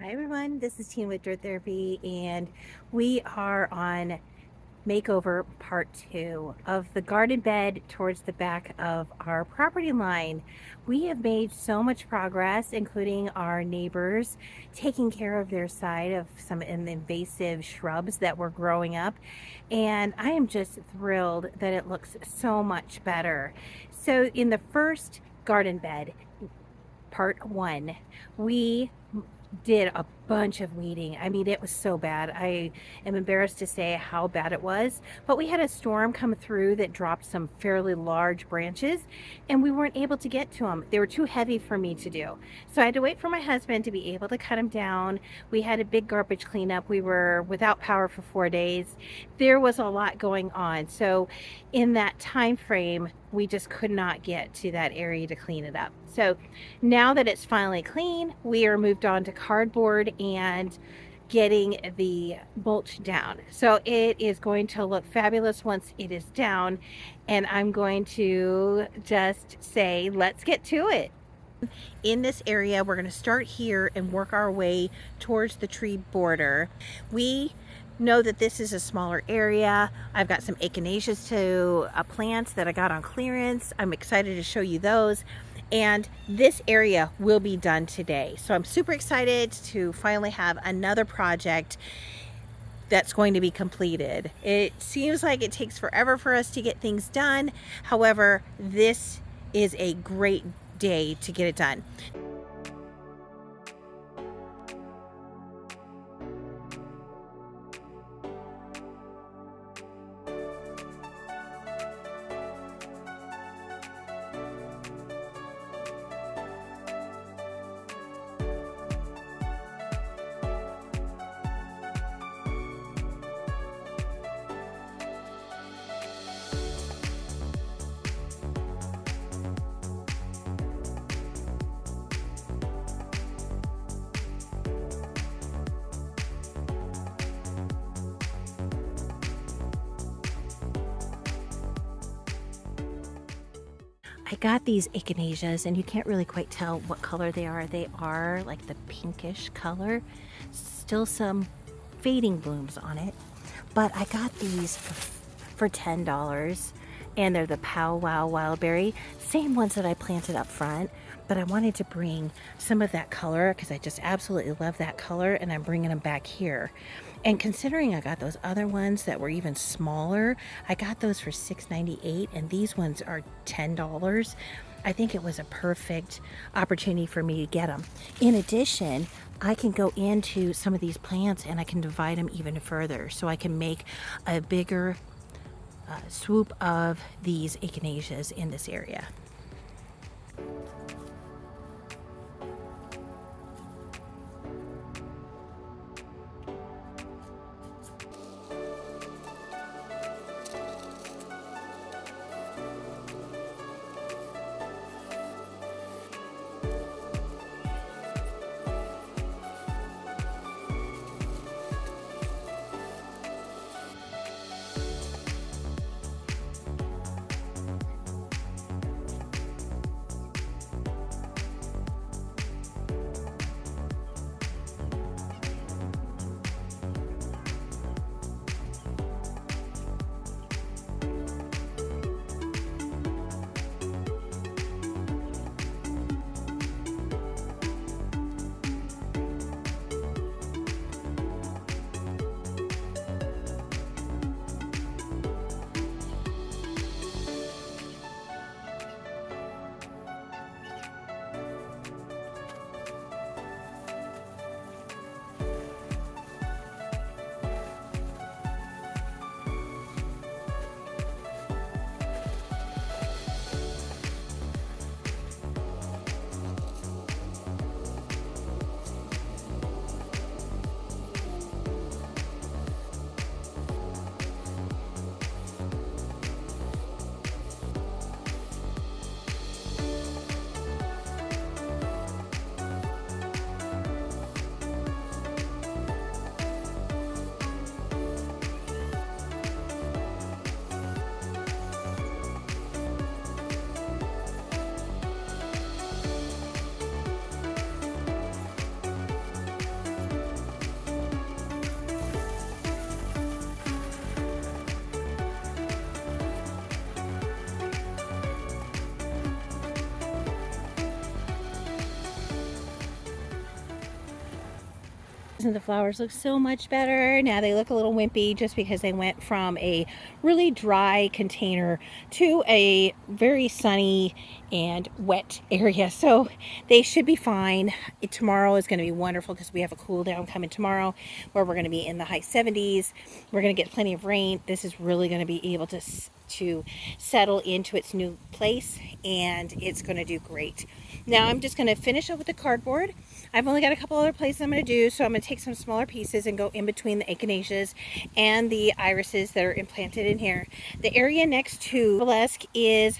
Hi everyone, this is Teen with Dirt Therapy, and we are on makeover part 2 of the garden bed towards the back of our property line. We have made so much progress, including our neighbors taking care of their side of some invasive shrubs that were growing up, and I am just thrilled that it looks so much better. So in the first garden bed, part 1, we did a bunch of weeding. I mean, it was so bad. I am embarrassed to say how bad it was, but we had a storm come through that dropped some fairly large branches, and we weren't able to get to them. They were too heavy for me to do. So I had to wait for my husband to be able to cut them down. We had a big garbage cleanup. We were without power for 4 days. There was a lot going on. So in that time frame, we just could not get to that area to clean it up. So now that it's finally clean, we are moved on to cardboard and getting the mulch down. So it is going to look fabulous once it is down, and I'm going to just say, let's get to it. In this area, we're going to start here and work our way towards the tree border. We know that this is a smaller area. I've got some echinaceas to plants that I got on clearance. I'm excited to show you those. And this area will be done today. So I'm super excited to finally have another project that's going to be completed. It seems like it takes forever for us to get things done. However, this is a great day to get it done. I got these echinaceas, and you can't really quite tell what color they are. They are like the pinkish color. Still some fading blooms on it. But I got these for $10, and they're the Pow Wow Wildberry. Same ones that I planted up front, but I wanted to bring some of that color because I just absolutely love that color, and I'm bringing them back here. And considering I got those other ones that were even smaller, I got those for $6.98, and these ones are $10. I think it was a perfect opportunity for me to get them. In addition, I can go into some of these plants and I can divide them even further, so I can make a bigger swoop of these echinaceas in this area. And the flowers look so much better. Now they look a little wimpy just because they went from a really dry container to a very sunny and wet area. So they should be fine. Tomorrow is going to be wonderful because we have a cool down coming tomorrow where we're going to be in the high 70s. We're going to get plenty of rain. This is really going to be able to settle into its new place, and it's going to do great. Now I'm just going to finish up with the cardboard. I've only got a couple other places I'm going to do, so I'm going to take some smaller pieces and go in between the echinaceas and the irises that are implanted in here. The area next to Burlesque is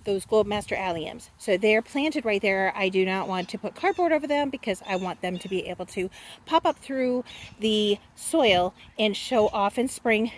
those Globemaster alliums. So they're planted right there. I do not want to put cardboard over them because I want them to be able to pop up through the soil and show off in spring.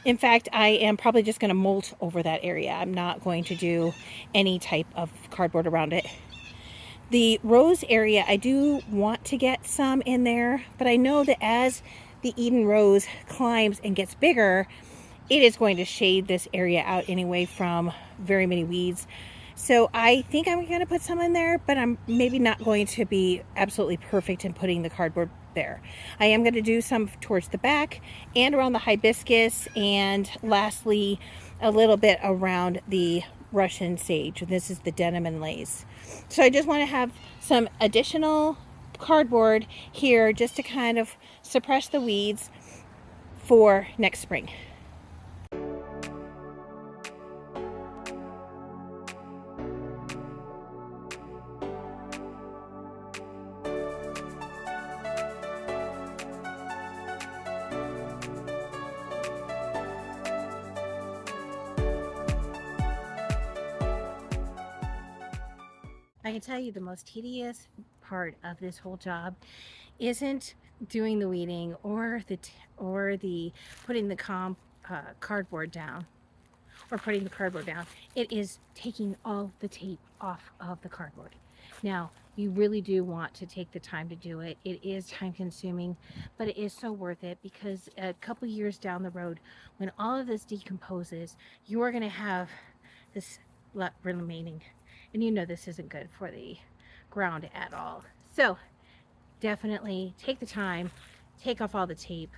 In fact, I am probably just going to mulch over that area. I'm not going to do any type of cardboard around it. The rose area, I do want to get some in there, but I know that as the Eden rose climbs and gets bigger, it is going to shade this area out anyway from very many weeds. So I think I'm going to put some in there, but I'm maybe not going to be absolutely perfect in putting the cardboard there. I am going to do some towards the back and around the hibiscus, and lastly a little bit around the Russian sage. This is the denim and lace. So I just want to have some additional cardboard here just to kind of suppress the weeds for next spring. I can tell you the most tedious part of this whole job isn't doing the weeding or the putting the cardboard down or putting the cardboard down. It is taking all the tape off of the cardboard. Now, you really do want to take the time to do it. It is time consuming, but it is so worth it because a couple years down the road, when all of this decomposes, you are going to have this remaining. And you know this isn't good for the ground at all. So definitely take the time, take off all the tape,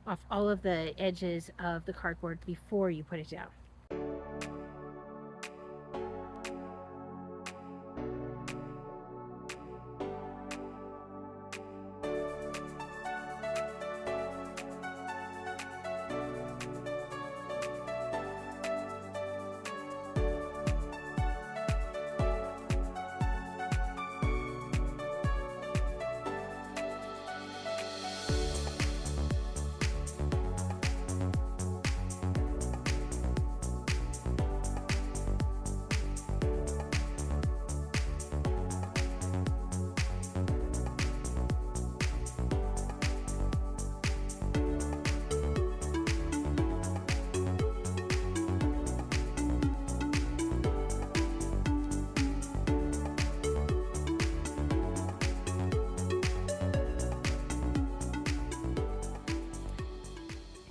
off all of the edges of the cardboard before you put it down.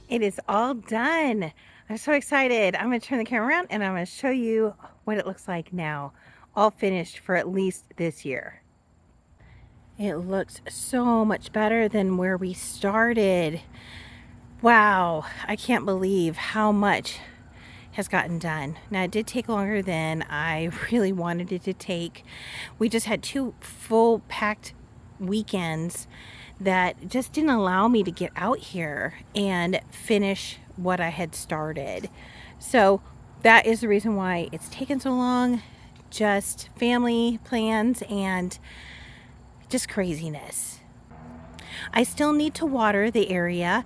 It is all done. I'm so excited. I'm going to turn the camera around and I'm going to show you what it looks like now, all finished for at least this year. It looks so much better than where we started. Wow, I can't believe how much has gotten done. Now, it did take longer than I really wanted it to take. We just had 2 full packed weekends that just didn't allow me to get out here and finish what I had started. So that is the reason why it's taken so long. Just family plans and just craziness. I still need to water the area.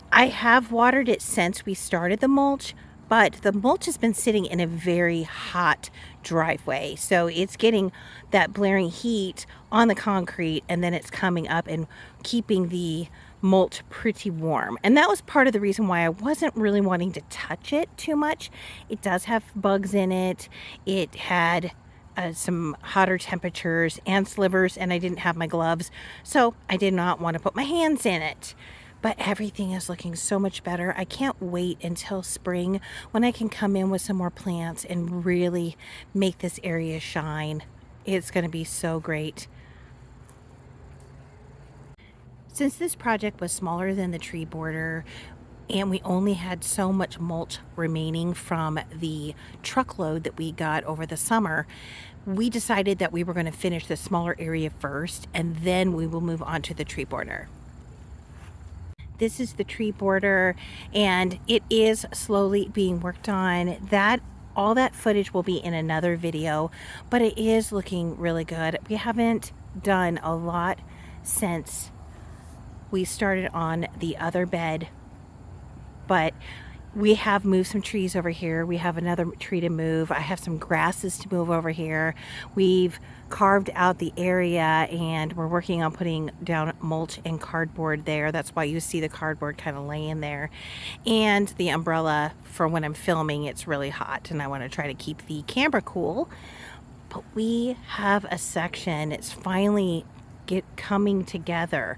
I have watered it since we started the mulch, but the mulch has been sitting in a very hot driveway. So it's getting that blaring heat on the concrete, and then it's coming up and keeping the mulch pretty warm. And that was part of the reason why I wasn't really wanting to touch it too much. It does have bugs in it. It had some hotter temperatures and slivers, and I didn't have my gloves, so I did not want to put my hands in it. But everything is looking so much better. I can't wait until spring when I can come in with some more plants and really make this area shine. It's going to be so great. Since this project was smaller than the tree border and we only had so much mulch remaining from the truckload that we got over the summer, we decided that we were going to finish the smaller area first and then we will move on to the tree border. This is the tree border and it is slowly being worked on. All that footage will be in another video, but it is looking really good. We haven't done a lot since we started on the other bed, but we have moved some trees over here. We have another tree to move. I have some grasses to move over here. We've carved out the area and we're working on putting down mulch and cardboard there. That's why you see the cardboard kind of laying there. And the umbrella for when I'm filming, it's really hot and I want to try to keep the camera cool. But we have a section, it's finally coming together.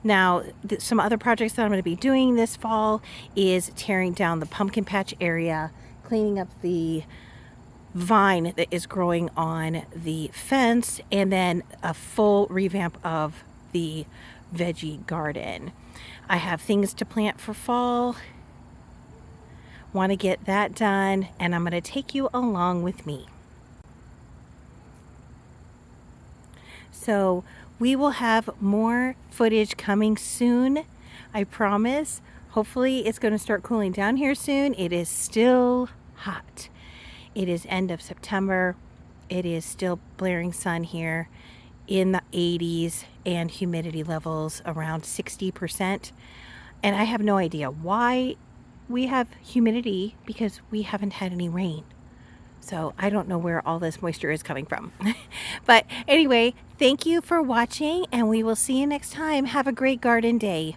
Now, some other projects that I'm going to be doing this fall is tearing down the pumpkin patch area, cleaning up the vine that is growing on the fence, and then a full revamp of the veggie garden. I have things to plant for fall. Want to get that done, and I'm going to take you along with me. So we will have more footage coming soon, I promise. Hopefully it's going to start cooling down here soon. It is still hot. It is end of September. It is still blaring sun here in the 80s and humidity levels around 60%. And I have no idea why we have humidity, because we haven't had any rain. So I don't know where all this moisture is coming from. But anyway, thank you for watching and we will see you next time. Have a great garden day.